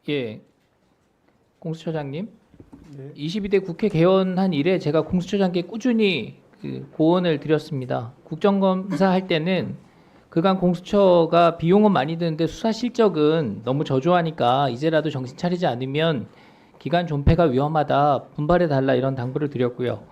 예, 공수처장님. 네. 22대 국회 개원한 이래 제가 공수처장께 꾸준히 고언을 드렸습니다. 국정감사 할 때는 그간 공수처가 비용은 많이 드는데 수사 실적은 너무 저조하니까 이제라도 정신 차리지 않으면 기간 존폐가 위험하다, 분발해달라 이런 당부를 드렸고요.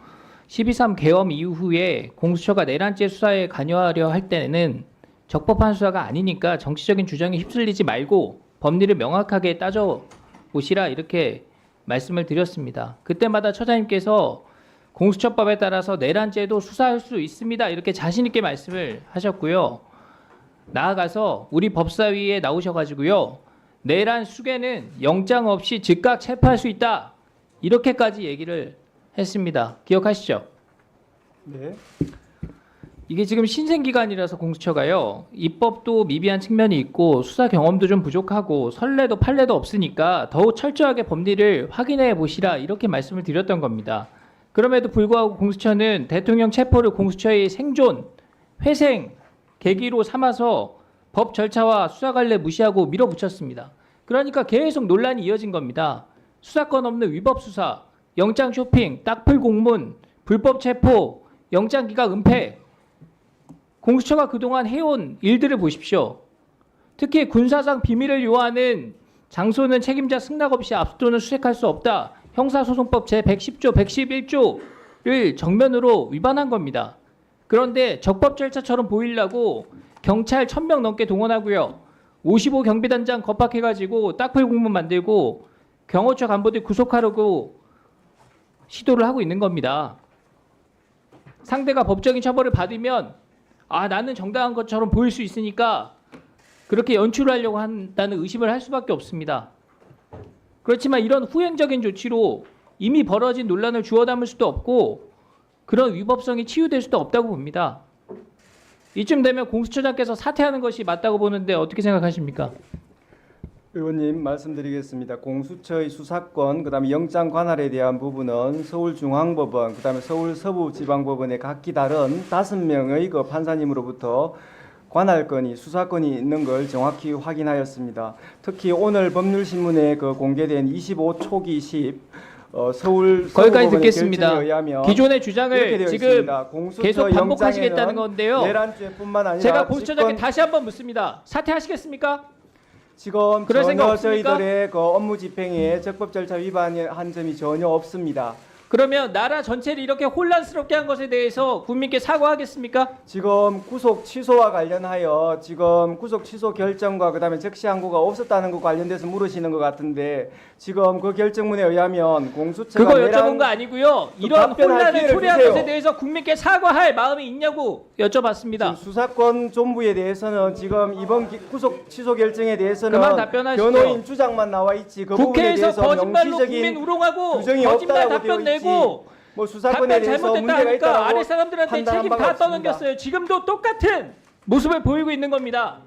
12.3 개엄 이후에 공수처가 내란죄 수사에 관여하려 할 때는 적법한 수사가 아니니까 정치적인 주장에 휩쓸리지 말고 법리를 명확하게 따져보시라 이렇게 말씀을 드렸습니다. 그때마다 처장님께서 공수처법에 따라서 내란죄도 수사할 수 있습니다. 이렇게 자신 있게 말씀을 하셨고요. 나아가서 우리 법사위에 나오셔가지고요. 내란 수괴는 영장 없이 즉각 체포할 수 있다. 이렇게까지 얘기를 했습니다. 기억하시죠? 네. 이게 지금 신생기관이라서 공수처가요. 입법도 미비한 측면이 있고 수사 경험도 좀 부족하고 선례도 판례도 없으니까 더욱 철저하게 법리를 확인해 보시라 이렇게 말씀을 드렸던 겁니다. 그럼에도 불구하고 공수처는 대통령 체포를 공수처의 생존, 회생, 계기로 삼아서 법 절차와 수사 관례 무시하고 밀어붙였습니다. 그러니까 계속 논란이 이어진 겁니다. 수사권 없는 위법 수사, 영장 쇼핑, 딱풀 공문, 불법 체포, 영장 기각 은폐. 공수처가 그동안 해온 일들을 보십시오. 특히 군사상 비밀을 요하는 장소는 책임자 승낙 없이 압수토는 수색할 수 없다. 형사소송법 제110조, 111조를 정면으로 위반한 겁니다. 그런데 적법 절차처럼 보이려고 경찰 1000명 넘게 동원하고요. 55 경비단장 겁박해가지고 딱풀 공문 만들고 경호처 간부들 구속하려고 시도를 하고 있는 겁니다. 상대가 법적인 처벌을 받으면 나는 정당한 것처럼 보일 수 있으니까 그렇게 연출하려고 한다는 의심을 할 수밖에 없습니다. 그렇지만 이런 후행적인 조치로 이미 벌어진 논란을 주워 담을 수도 없고 그런 위법성이 치유될 수도 없다고 봅니다. 이쯤 되면 공수처장께서 사퇴하는 것이 맞다고 보는데 어떻게 생각하십니까? 의원님 말씀드리겠습니다. 공수처의 수사권, 그다음에 영장 관할에 대한 부분은 서울중앙법원, 그다음에 서울서부지방법원의 각기 다른 5명의 그 판사님으로부터 관할권이 수사권이 있는 걸 정확히 확인하였습니다. 특히 오늘 법률신문에 그 공개된 25초기 10 서울 거기까지 듣겠습니다. 의하면 기존의 주장을 지금 계속 반복하시겠다는 건데요. 내란죄뿐만 아니라 제가 공수처장께 다시 한번 묻습니다. 사퇴하시겠습니까? 지금 그럴 생각 전혀 없습니까? 저희들의 그 업무 집행에 적법 절차 위반한 점이 전혀 없습니다. 그러면 나라 전체를 이렇게 혼란스럽게 한 것에 대해서 국민께 사과하겠습니까? 지금 구속 취소와 관련하여 지금 구속 취소 결정과 그다음에 적시 항고가 없었다는 것 관련돼서 물으시는 것 같은데 지금 그 결정문에 의하면 공수처가 그거 여쭤본 거 아니고요. 이런 혼란을 초래한 주세요. 것에 대해서 국민께 사과할 마음이 있냐고 여쭤봤습니다. 수사권 존부에 대해서는 지금 이번 구속 취소 결정에 대해서는 그만 답변하시죠. 변호인 주장만 나와 있지 그 부분에 국회에서 대해서 거짓말로 명시적인 국민 우롱하고 규정이 거짓말 없다라고 답변 되어 있지. 내고 뭐 수사권에 답변 대해서 잘못됐다 문제가 하니까 있다라고 아래 사람들한테 판단한 책임 바가 다 없습니다. 떠넘겼어요. 지금도 똑같은 모습을 보이고 있는 겁니다.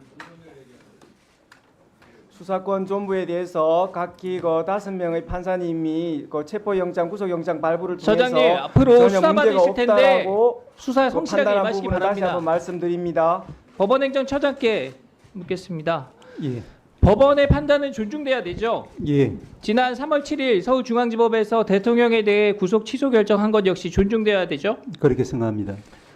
수사권 존부에 대해서 각기 그 5명의 판사님이 그 체포영장, 구속영장 발부를 통해서 처장님 앞으로 전혀 수사 문제가 받으실 텐데 없다라고 수사에 그 성실하게 판단한 임하시기 부분을 다시 바랍니다. 한번 말씀드립니다. 법원행정처장께 묻겠습니다. 예, 법원의 판단은 존중돼야 되죠. 예, 지난 3월 7일 서울중앙지법에서 대통령에 대해 구속 취소 결정한 것 역시 존중돼야 되죠. 그렇게 생각합니다.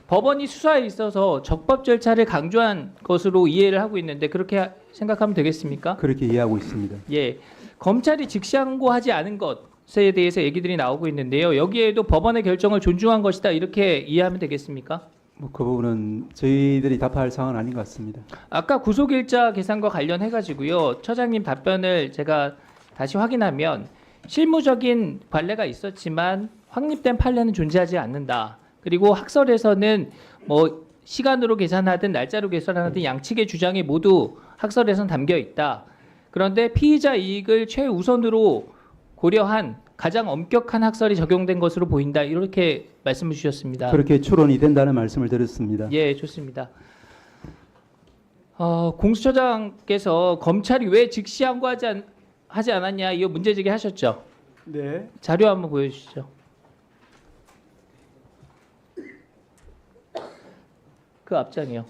법원이 수사에 있어서 적법 절차를 강조한 것으로 이해를 하고 있는데 그렇게 생각하면 되겠습니까? 그렇게 이해하고 있습니다. 예, 검찰이 즉시항고하지 않은 것에 대해서 얘기들이 나오고 있는데요. 여기에도 법원의 결정을 존중한 것이다 이렇게 이해하면 되겠습니까? 뭐 그 부분은 저희들이 답할 사항은 아닌 것 같습니다. 아까 구속일자 계산과 관련해 가지고요. 처장님 답변을 제가 다시 확인하면 실무적인 관례가 있었지만 확립된 판례는 존재하지 않는다. 그리고 학설에서는 뭐 시간으로 계산하든 날짜로 계산하든 양측의 주장이 모두 학설에선 담겨 있다. 그런데 피의자 이익을 최우선으로 고려한 가장 엄격한 학설이 적용된 것으로 보인다. 이렇게 말씀을 주셨습니다. 그렇게 추론이 된다는 말씀을 드렸습니다. 예, 좋습니다. 공수처장께서 검찰이 왜 즉시 항고하지 않았냐 이거 문제제기 하셨죠? 네. 자료 한번 보여주시죠. 그 앞장이요.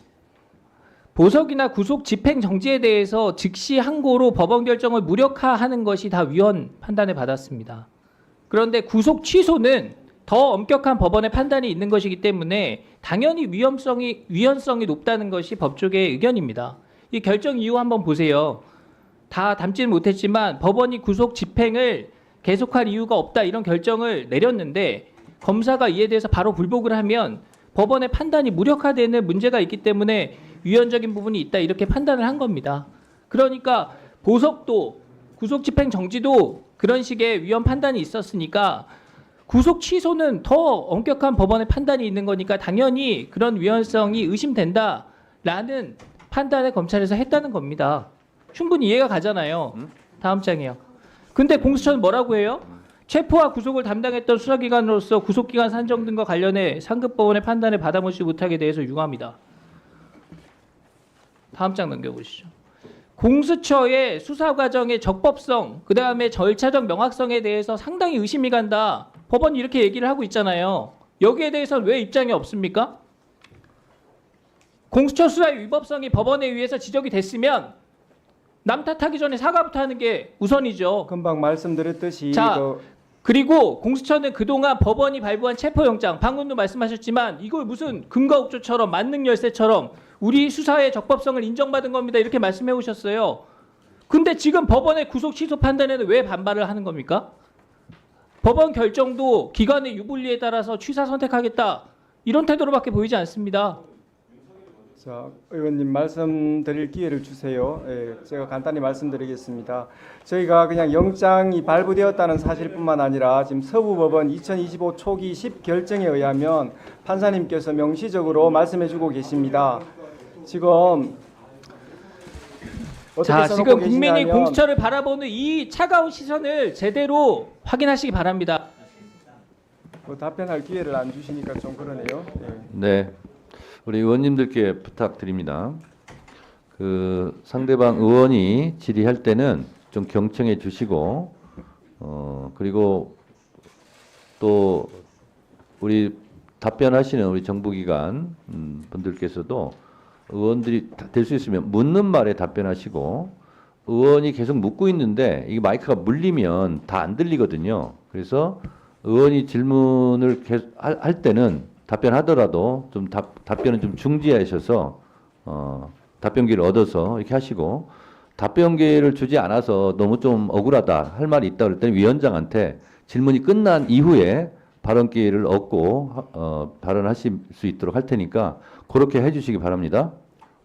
보석이나 구속 집행 정지에 대해서 즉시 항고로 법원 결정을 무력화하는 것이 다 위헌 판단을 받았습니다. 그런데 구속 취소는 더 엄격한 법원의 판단이 있는 것이기 때문에 당연히 위헌성이 높다는 것이 법조계의 의견입니다. 이 결정 이유 한번 보세요. 다 담지는 못했지만 법원이 구속 집행을 계속할 이유가 없다 이런 결정을 내렸는데 검사가 이에 대해서 바로 불복을 하면 법원의 판단이 무력화되는 문제가 있기 때문에 위헌적인 부분이 있다 이렇게 판단을 한 겁니다. 그러니까 보석도 구속 집행 정지도 그런 식의 위헌 판단이 있었으니까 구속 취소는 더 엄격한 법원의 판단이 있는 거니까 당연히 그런 위헌성이 의심된다라는 판단을 검찰에서 했다는 겁니다. 충분히 이해가 가잖아요. 다음 장이요. 근데 공수처는 뭐라고 해요? 체포와 구속을 담당했던 수사기관으로서 구속기관 산정 등과 관련해 상급법원의 판단을 받아보지 못하게 대해서 유감이다. 다음 장 넘겨보시죠. 공수처의 수사 과정의 적법성, 그 다음에 절차적 명확성에 대해서 상당히 의심이 간다. 법원이 이렇게 얘기를 하고 있잖아요. 여기에 대해서는 왜 입장이 없습니까? 공수처 수사의 위법성이 법원에 의해서 지적이 됐으면 남 탓하기 전에 사과부터 하는 게 우선이죠. 금방 말씀드렸듯이 자, 그리고 공수처는 그동안 법원이 발부한 체포영장, 방금도 말씀하셨지만 이걸 무슨 금가옥조처럼 만능열쇠처럼 우리 수사의 적법성을 인정받은 겁니다. 이렇게 말씀해 오셨어요. 근데 지금 법원의 구속 취소 판단에는 왜 반발을 하는 겁니까? 법원 결정도 기관의 유불리에 따라서 취사 선택하겠다. 이런 태도로밖에 보이지 않습니다. 자, 의원님 말씀드릴 기회를 주세요. 예, 제가 간단히 말씀드리겠습니다. 저희가 그냥 영장이 발부되었다는 사실뿐만 아니라 지금 서부법원 2025 초기 10결정에 의하면 판사님께서 명시적으로 말씀해주고 계십니다. 지금 자, 써놓고 지금 국민이 계시냐면 공수처를 바라보는 이 차가운 시선을 제대로 확인하시기 바랍니다. 답변할 기회를 안 주시니까 좀 그러네요. 예. 네, 우리 의원님들께 부탁드립니다. 그 상대방 의원이 질의할 때는 좀 경청해 주시고, 그리고 또 우리 답변하시는 우리 정부기관 분들께서도 의원들이 될 수 있으면 묻는 말에 답변하시고, 의원이 계속 묻고 있는데 이게 마이크가 물리면 다 안 들리거든요. 그래서 의원이 질문을 계속 할 때는 답변하더라도 좀 답변은 좀 중지하셔서 답변 기회를 얻어서 이렇게 하시고, 답변 기회를 주지 않아서 너무 좀 억울하다 할 말이 있다 그럴 때는 위원장한테 질문이 끝난 이후에 발언 기회를 얻고 발언하실 수 있도록 할 테니까 그렇게 해주시기 바랍니다.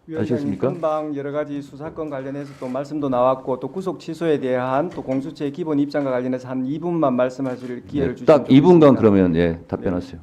위원장님, 아시겠습니까? 금방 여러 가지 수사권 관련해서 또 말씀도 나왔고 또 구속 취소에 대한 또 공수처의 기본 입장과 관련해서 한 2분만 말씀하실 기회를 네, 주시면 딱 2분간 좋겠습니다. 그러면 예 답변하세요.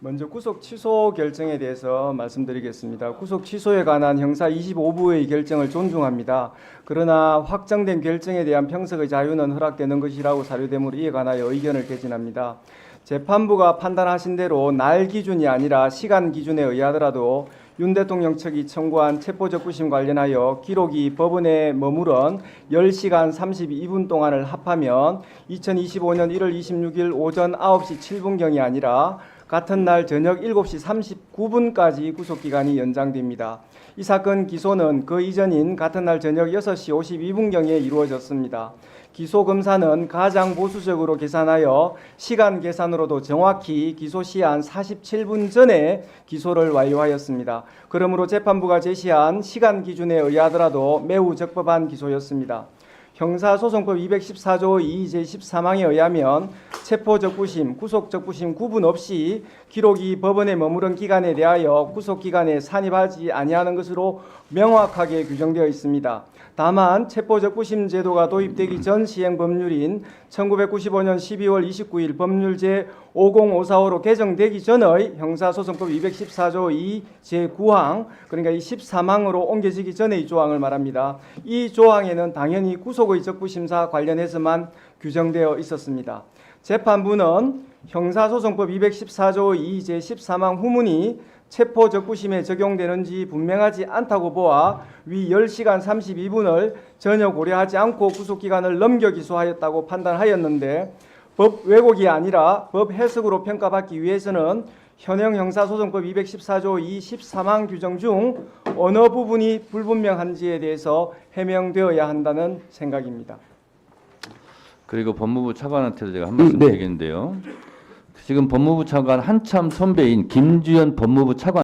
먼저 구속 취소 결정에 대해서 말씀드리겠습니다. 구속 취소에 관한 형사 25부의 결정을 존중합니다. 그러나 확정된 결정에 대한 평석의 자유는 허락되는 것이라고 사료되므로 이에 관하여 의견을 개진합니다. 재판부가 판단하신 대로 날 기준이 아니라 시간 기준에 의하더라도 윤 대통령 측이 청구한 체포적부심 관련하여 기록이 법원에 머무른 10시간 32분 동안을 합하면 2025년 1월 26일 오전 9시 7분경이 아니라 같은 날 저녁 7시 39분까지 구속기간이 연장됩니다. 이 사건 기소는 그 이전인 같은 날 저녁 6시 52분경에 이루어졌습니다. 기소검사는 가장 보수적으로 계산하여 시간 계산으로도 정확히 기소 시한 47분 전에 기소를 완료하였습니다. 그러므로 재판부가 제시한 시간 기준에 의하더라도 매우 적법한 기소였습니다. 형사소송법 214조 2 제13항에 의하면 체포적부심, 구속적부심 구분 없이 기록이 법원에 머무른 기간에 대하여 구속기간에 산입하지 아니하는 것으로 명확하게 규정되어 있습니다. 다만 체포적부심 제도가 도입되기 전 시행 법률인 1995년 12월 29일 법률 제50545로 개정되기 전의 형사소송법 214조 2 제9항 그러니까 이 13항으로 옮겨지기 전의 조항을 말합니다. 이 조항에는 당연히 구속의 적부심사 관련해서만 규정되어 있었습니다. 재판부는 형사소송법 214조 2 제13항 후문이 체포적부심에 적용되는지 분명하지 않다고 보아 위 10시간 32분을 전혀 고려하지 않고 구속기간을 넘겨 기소하였다고 판단하였는데 법 왜곡이 아니라 법 해석으로 평가받기 위해서는 현행 형사소송법 214조 213항 규정 중 어느 부분이 불분명한지에 대해서 해명되어야 한다는 생각입니다. 그리고 법무부 차관한테도 제가 한 말씀 네. 드리겠는데요. 지금 법무부 차관 한참 선배인 김주현 법무부 차관